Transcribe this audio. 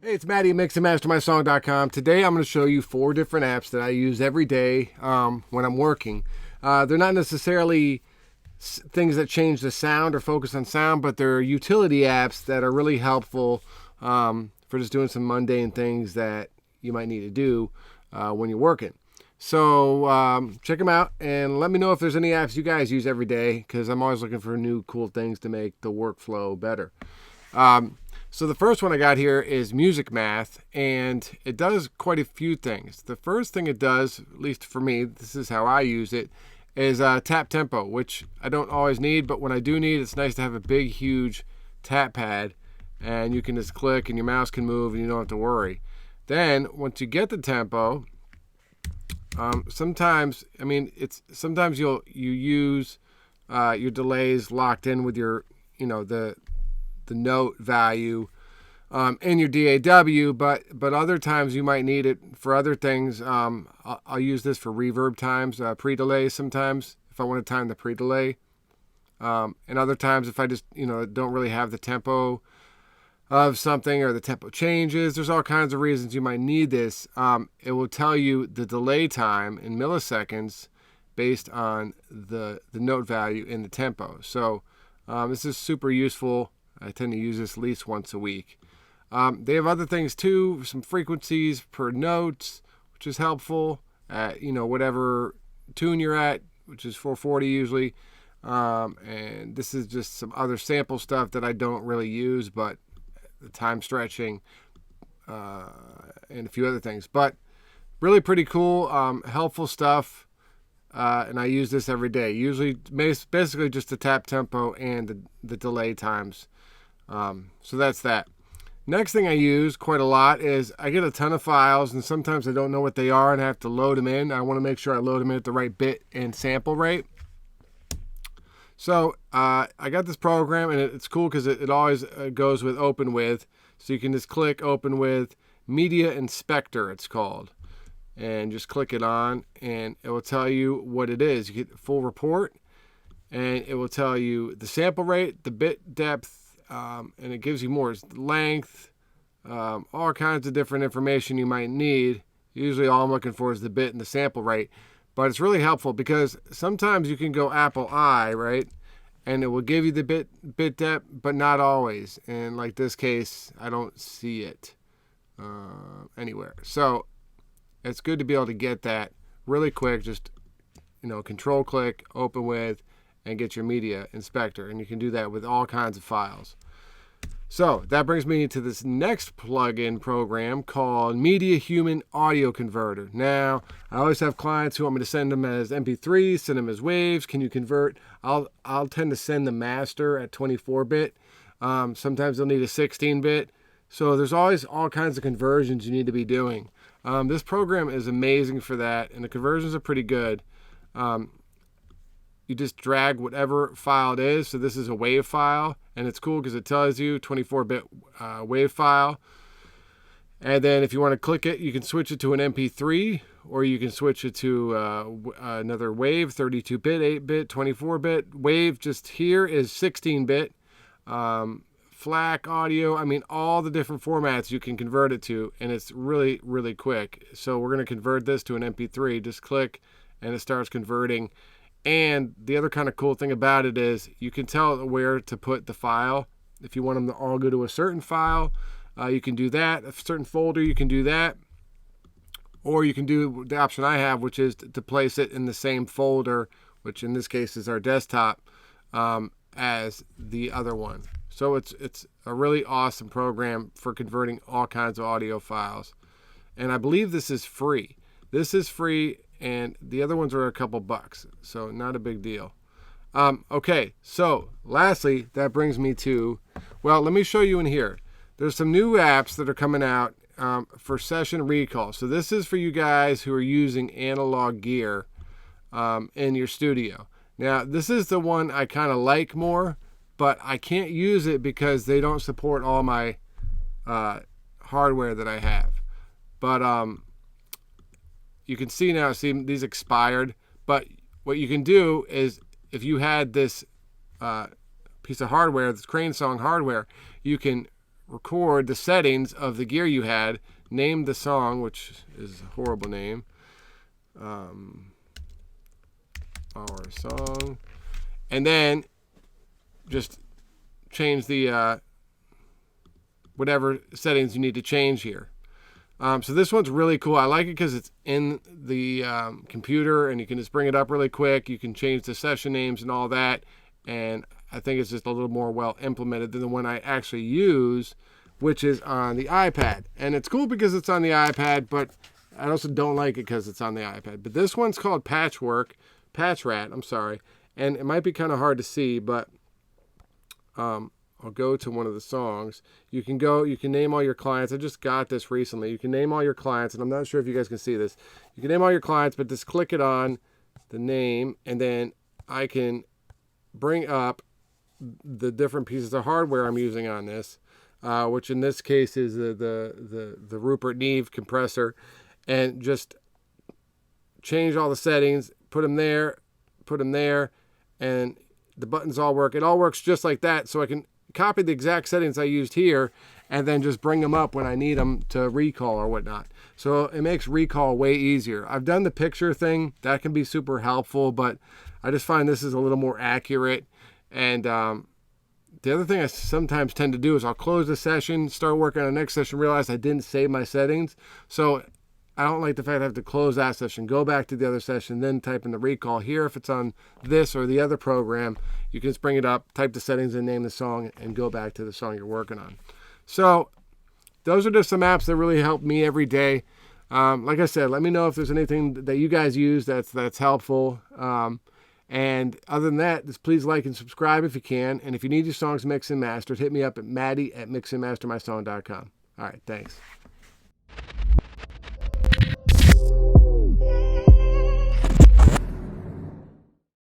Hey, it's Matty, mixandmastermysong.com. Today I'm going to show you 4 different apps that I use every day when I'm working. They're not necessarily things that change the sound or focus on sound, but they're utility apps that are really helpful for just doing some mundane things that you might need to do when you're working. So check them out and let me know if there's any apps you guys use every day, because I'm always looking for new cool things to make the workflow better. So the first one I got here is MusicMath, and it does quite a few things. The first thing it does, at least for me, this is how I use it, is tap tempo, which I don't always need, but when I do need, it's nice to have a big, huge tap pad, and you can just click and your mouse can move and you don't have to worry. Then once you get the tempo, sometimes you use your delays locked in with your, the note value in your DAW, but other times you might need it for other things. I'll use this for reverb times, pre-delay sometimes if I want to time the pre-delay, and other times if I just don't really have the tempo of something or the tempo changes. There's all kinds of reasons you might need this. It will tell you the delay time in milliseconds based on the note value in the tempo. So this is super useful. I tend to use this at least once a week. They have other things too, some frequencies per notes, which is helpful at whatever tune you're at, which is 440 usually. And this is just some other sample stuff that I don't really use, but the time stretching and a few other things. But really pretty cool, helpful stuff. And I use this every day. Usually, basically just the tap tempo and the delay times. So that's that. Next thing I use quite a lot is I get a ton of files, and sometimes I don't know what they are and I have to load them in. I want to make sure I load them in at the right bit and sample rate. So I got this program, and it's cool because it always goes with Open With. So you can just click Open With Media Inspector, it's called. And just click it on, and it will tell you what it is. You get a full report, and it will tell you the sample rate, the bit depth, and it gives you more length, all kinds of different information you might need. Usually all I'm looking for is the bit and the sample rate. But it's really helpful because sometimes you can go Apple I, right? And it will give you the bit depth, but not always. And like this case, I don't see it anywhere. So it's good to be able to get that really quick. Just control click, Open With, and get your media inspector. And you can do that with all kinds of files. So that brings me to this next plugin program called MediaHuman Audio Converter. Now, I always have clients who want me to send them as MP3s, send them as waves. Can you convert? I'll tend to send the master at 24-bit. Sometimes they'll need a 16-bit. So there's always all kinds of conversions you need to be doing. This program is amazing for that, and the conversions are pretty good. You just drag whatever file it is. So this is a WAV file, and it's cool because it tells you 24-bit WAV file. And then if you want to click it, you can switch it to an MP3, or you can switch it to another WAV, 32-bit, 8-bit, 24-bit. WAV just here is 16-bit. FLAC audio, all the different formats you can convert it to, and it's really, really quick. So we're going to convert this to an MP3. Just click, and it starts converting. And the other kind of cool thing about it is you can tell where to put the file. If you want them to all go to a certain file, you can do that. A certain folder, you can do that. Or you can do the option I have, which is to place it in the same folder, which in this case is our desktop, as the other one. So it's a really awesome program for converting all kinds of audio files. And I believe this is free. This is free, and the other ones are a couple bucks, so not a big deal. Okay, so lastly, that brings me to, well, let me show you in here. There's some new apps that are coming out for session recall. So this is for you guys who are using analog gear in your studio. Now, this is the one I kind of like more, but I can't use it because they don't support all my hardware that I have. But you can see now, these expired. But what you can do is, if you had this piece of hardware, this Crane Song hardware, you can record the settings of the gear you had, name the song, which is a horrible name, our song, and then just change the whatever settings you need to change here. So this one's really cool. I like it because it's in the computer and you can just bring it up really quick. You can change the session names and all that. And I think it's just a little more well implemented than the one I actually use, which is on the iPad. And it's cool because it's on the iPad, but I also don't like it because it's on the iPad. But this one's called Patchrat, I'm sorry. And it might be kind of hard to see, but I'll go to one of the songs. You can name all your clients. I just got this recently. You can name all your clients, and I'm not sure if you guys can see this. You can name all your clients, but just click it on the name, and then I can bring up the different pieces of hardware I'm using on this, which in this case is the Rupert Neve compressor, and just change all the settings, put them there, and the buttons all work. It all works just like that, so I can copy the exact settings I used here and then just bring them up when I need them to recall or whatnot. So it makes recall way easier. I've done the picture thing. That can be super helpful, but I just find this is a little more accurate. And the other thing I sometimes tend to do is I'll close the session, start working on the next session, realize I didn't save my settings. So I don't like the fact I have to close that session, go back to the other session, then type in the recall. Here, if it's on this or the other program, you can just bring it up, type the settings and name the song, and go back to the song you're working on. So those are just some apps that really help me every day. Like I said, let me know if there's anything that you guys use that's helpful. And other than that, just please like and subscribe if you can. And if you need your songs mixed and mastered, hit me up at Matty@mixandmastermysong.com. All right, thanks.